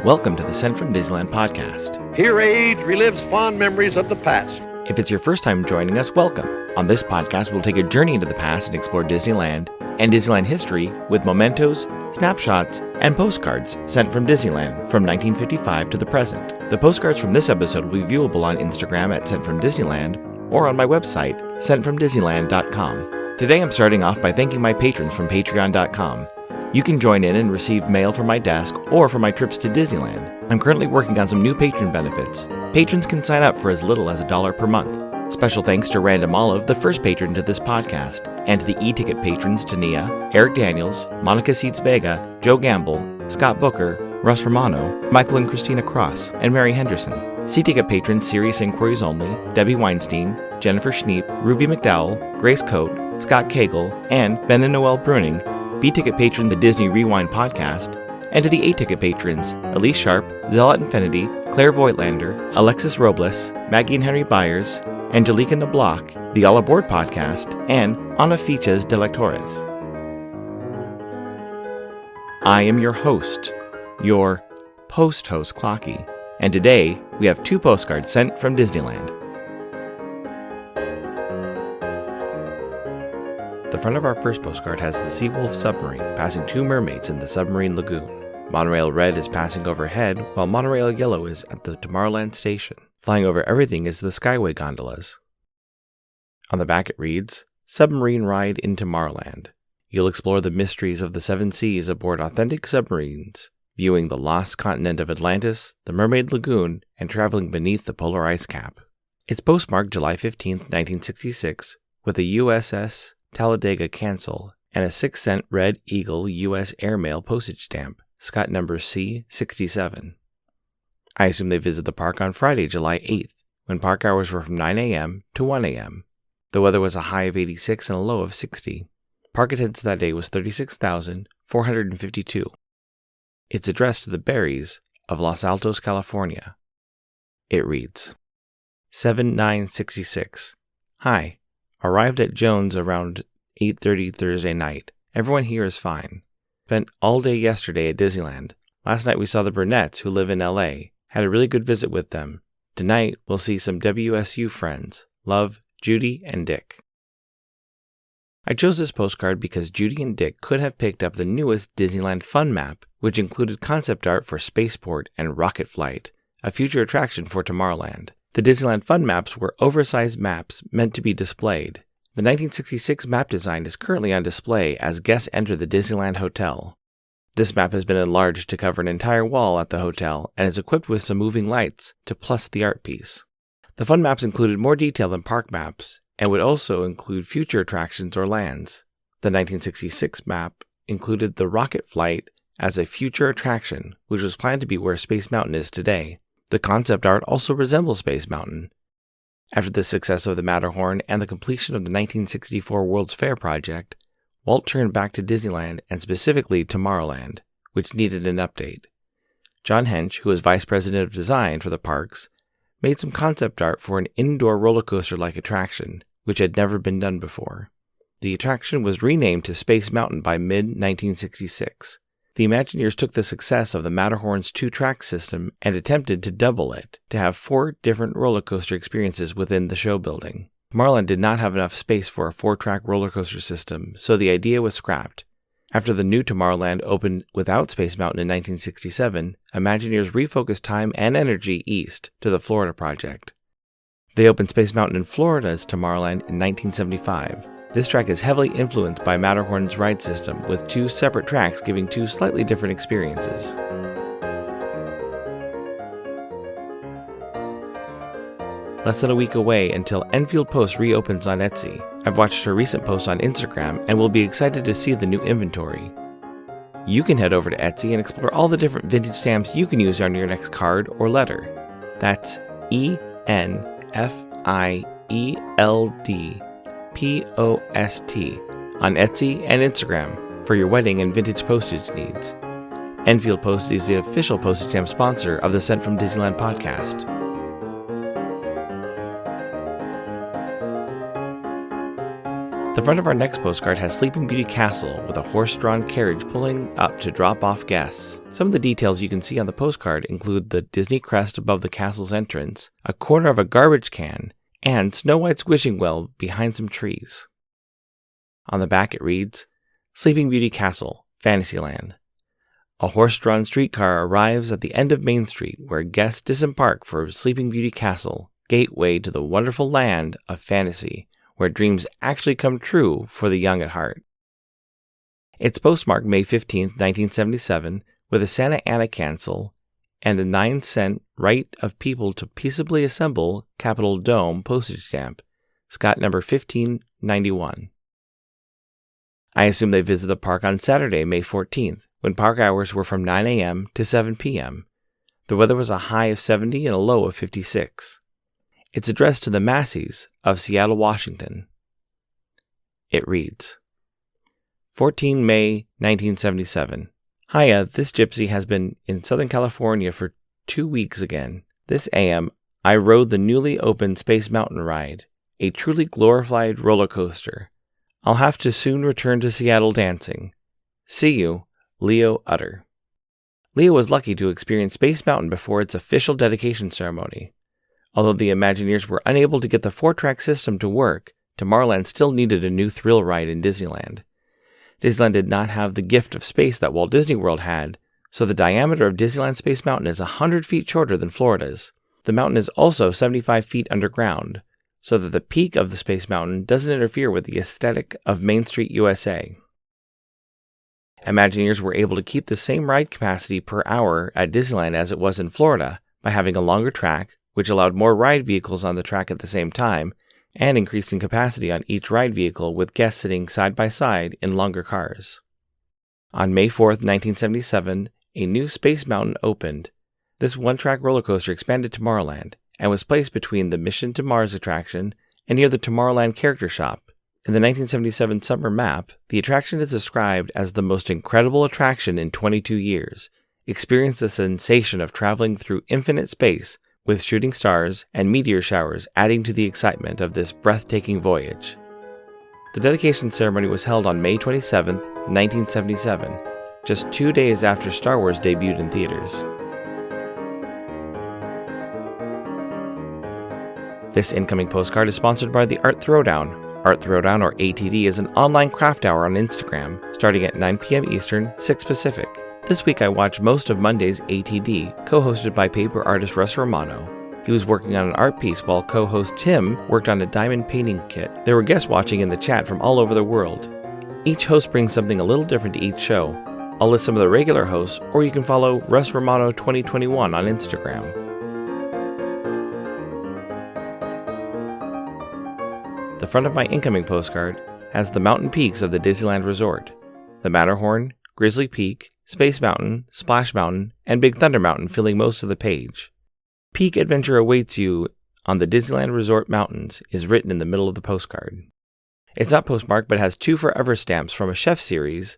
Welcome to the Sent from Disneyland podcast. Here age relives fond memories of the past. If it's your first time joining us, welcome. On this podcast, we'll take a journey into the past and explore Disneyland and Disneyland history with mementos, snapshots, and postcards sent from Disneyland from 1955 to the present. The postcards from this episode will be viewable on Instagram at Sent from Disneyland or on my website, sentfromdisneyland.com. Today I'm starting off by thanking my patrons from patreon.com. You can join in and receive mail from my desk or for my trips to Disneyland. I'm currently working on some new patron benefits. Patrons can sign up for as little as $1 per month. Special thanks to Random Olive, the first patron to this podcast, and to the e-ticket patrons Tania, Eric Daniels, Monica Seitz Vega, Joe Gamble, Scott Booker, Russ Romano, Michael and Christina Cross, and Mary Henderson. C-ticket patrons Serious Inquiries Only, Debbie Weinstein, Jennifer Schneep, Ruby McDowell, Grace Coate, Scott Cagle, and Ben and Noel Bruning. B-ticket patron The Disney Rewind Podcast, and to the A-ticket patrons Elise Sharp, Zealot Infinity, Claire Voigtlander, Alexis Robles, Maggie and Henry Byers, Angelica Nablock, The All Aboard Podcast, and Ana Fiches de Lectores. I am your host, your post-host Clocky, and today we have 2 postcards sent from Disneyland. The front of our first postcard has the Seawolf submarine passing 2 mermaids in the submarine lagoon. Monorail Red is passing overhead, while Monorail Yellow is at the Tomorrowland station. Flying over everything is the Skyway gondolas. On the back it reads, Submarine Ride in Tomorrowland. You'll explore the mysteries of the 7 seas aboard authentic submarines, viewing the lost continent of Atlantis, the Mermaid Lagoon, and traveling beneath the polar ice cap. It's postmarked July 15, 1966, with a USS Talladega cancel, and a 6-cent Red Eagle U.S. airmail postage stamp, Scott number C67. I assume they visit the park on Friday, July 8th, when park hours were from 9 a.m. to 1 a.m. The weather was a high of 86 and a low of 60. Park attendance that day was 36,452. It's addressed to the Berries of Los Altos, California. It reads, 7966. Hi. Arrived at Jones around 8:30 Thursday night. Everyone here is fine. Spent all day yesterday at Disneyland. Last night we saw the Burnett's who live in LA. Had a really good visit with them. Tonight we'll see some WSU friends. Love, Judy and Dick. I chose this postcard because Judy and Dick could have picked up the newest Disneyland Fun Map, which included concept art for Spaceport and Rocket Flight, a future attraction for Tomorrowland. The Disneyland Fun Maps were oversized maps meant to be displayed. The 1966 map design is currently on display as guests enter the Disneyland Hotel. This map has been enlarged to cover an entire wall at the hotel and is equipped with some moving lights to plus the art piece. The Fun Maps included more detail than park maps and would also include future attractions or lands. The 1966 map included the Rocket Flight as a future attraction, which was planned to be where Space Mountain is today. The concept art also resembles Space Mountain. After the success of the Matterhorn and the completion of the 1964 World's Fair project, Walt turned back to Disneyland and specifically Tomorrowland, which needed an update. John Hench, who was vice president of design for the parks, made some concept art for an indoor roller coaster-like attraction, which had never been done before. The attraction was renamed to Space Mountain by mid-1966. The Imagineers took the success of the Matterhorn's 2-track system and attempted to double it, to have 4 different roller coaster experiences within the show building. Tomorrowland did not have enough space for a 4-track roller coaster system, so the idea was scrapped. After the new Tomorrowland opened without Space Mountain in 1967, Imagineers refocused time and energy east to the Florida project. They opened Space Mountain in Florida's Tomorrowland in 1975. This track is heavily influenced by Matterhorn's ride system, with 2 separate tracks giving 2 slightly different experiences. Less than a week away until Enfield Post reopens on Etsy. I've watched her recent posts on Instagram and will be excited to see the new inventory. You can head over to Etsy and explore all the different vintage stamps you can use on your next card or letter. That's ENFIELD POST on Etsy and Instagram for your wedding and vintage postage needs. Enfield Post is the official postage stamp sponsor of the Sent from Disneyland podcast. The front of our next postcard has Sleeping Beauty Castle with a horse-drawn carriage pulling up to drop off guests. Some of the details you can see on the postcard include the Disney crest above the castle's entrance, a corner of a garbage can, and Snow White's wishing well behind some trees. On the back it reads, Sleeping Beauty Castle, Fantasyland. A horse-drawn streetcar arrives at the end of Main Street where guests disembark for Sleeping Beauty Castle, gateway to the wonderful land of fantasy, where dreams actually come true for the young at heart. It's postmarked May 15, 1977, with a Santa Ana cancel and a 9-cent right of people to peaceably assemble Capitol Dome postage stamp, Scott number 1591. I assume they visited the park on Saturday, May 14th, when park hours were from 9 a.m. to 7 p.m. The weather was a high of 70 and a low of 56. It's addressed to the Massies of Seattle, Washington. It reads, 14 May 1977. Hiya, this gypsy has been in Southern California for 2 weeks again. This AM, I rode the newly opened Space Mountain ride, a truly glorified roller coaster. I'll have to soon return to Seattle dancing. See you, Leo Utter. Leo was lucky to experience Space Mountain before its official dedication ceremony. Although the Imagineers were unable to get the 4-track system to work, Tomorrowland still needed a new thrill ride in Disneyland. Disneyland did not have the gift of space that Walt Disney World had, so the diameter of Disneyland Space Mountain is 100 feet shorter than Florida's. The mountain is also 75 feet underground, so that the peak of the Space Mountain doesn't interfere with the aesthetic of Main Street, USA. Imagineers were able to keep the same ride capacity per hour at Disneyland as it was in Florida by having a longer track, which allowed more ride vehicles on the track at the same time, and increasing capacity on each ride vehicle with guests sitting side by side in longer cars. On May 4, 1977, a new Space Mountain opened. This one-track roller coaster expanded Tomorrowland and was placed between the Mission to Mars attraction and near the Tomorrowland character shop. In the 1977 summer map, the attraction is described as the most incredible attraction in 22 years. Experience the sensation of traveling through infinite space with shooting stars and meteor showers adding to the excitement of this breathtaking voyage. The dedication ceremony was held on May 27, 1977, just 2 days after Star Wars debuted in theaters. This incoming postcard is sponsored by the Art Throwdown. Art Throwdown, or ATD, is an online craft hour on Instagram, starting at 9 p.m. Eastern, 6 Pacific. This week I watched most of Monday's ATD, co-hosted by paper artist Russ Romano. He was working on an art piece while co-host Tim worked on a diamond painting kit. There were guests watching in the chat from all over the world. Each host brings something a little different to each show. I'll list some of the regular hosts, or you can follow Russ Romano 2021 on Instagram. The front of my incoming postcard has the mountain peaks of the Disneyland Resort. The Matterhorn, Grizzly Peak, Space Mountain, Splash Mountain, and Big Thunder Mountain filling most of the page. Peak adventure awaits you on the Disneyland Resort Mountains is written in the middle of the postcard. It's not postmarked but has 2 forever stamps from a chef series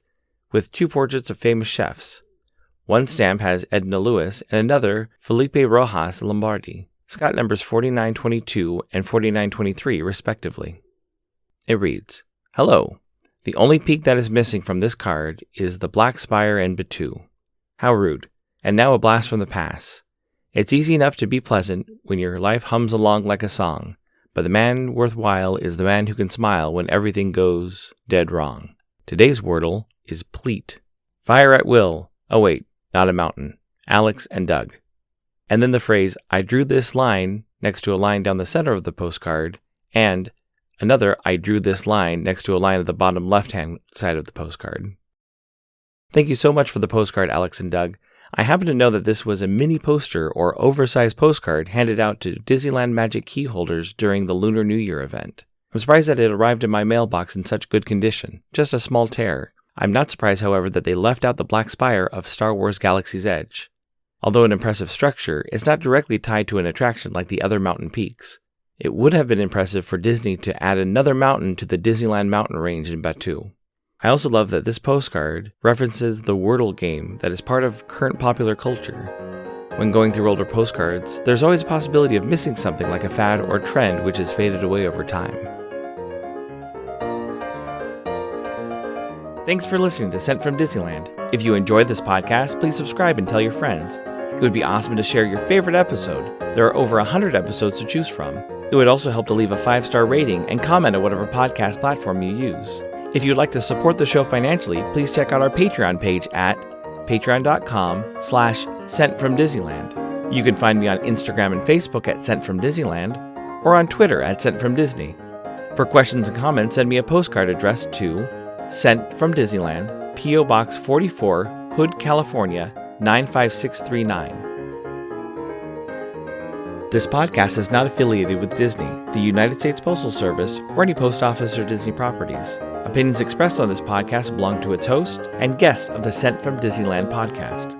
with 2 portraits of famous chefs. One stamp has Edna Lewis and another Felipe Rojas Lombardi, Scott numbers 4922 and 4923 respectively. It reads, Hello. The only peak that is missing from this card is the Black Spire and Batu. How rude. And now a blast from the past. It's easy enough to be pleasant when your life hums along like a song, but the man worthwhile is the man who can smile when everything goes dead wrong. Today's wordle is pleat. Fire at will. Oh wait, not a mountain. Alex and Doug. And then the phrase, I drew this line next to a line down the center of the postcard, and another, I drew this line next to a line at the bottom left-hand side of the postcard. Thank you so much for the postcard, Alex and Doug. I happen to know that this was a mini poster or oversized postcard handed out to Disneyland Magic key holders during the Lunar New Year event. I'm surprised that it arrived in my mailbox in such good condition, just a small tear. I'm not surprised, however, that they left out the Black Spire of Star Wars Galaxy's Edge. Although an impressive structure, it's not directly tied to an attraction like the other mountain peaks. It would have been impressive for Disney to add another mountain to the Disneyland mountain range in Batu. I also love that this postcard references the Wordle game that is part of current popular culture. When going through older postcards, there's always a possibility of missing something like a fad or trend which has faded away over time. Thanks for listening to Sent from Disneyland. If you enjoyed this podcast, please subscribe and tell your friends. It would be awesome to share your favorite episode. There are over 100 episodes to choose from. It would also help to leave a 5-star rating and comment on whatever podcast platform you use. If you'd like to support the show financially, please check out our Patreon page at patreon.com/sentfromdisneyland. You can find me on Instagram and Facebook at Sent from Disneyland, or on Twitter at Sent from Disney. For questions and comments, send me a postcard addressed to Sent from Disneyland, P.O. Box 44, Hood, California, 95639. This podcast is not affiliated with Disney, the United States Postal Service, or any post office or Disney properties. Opinions expressed on this podcast belong to its host and guests of the Sent from Disneyland podcast.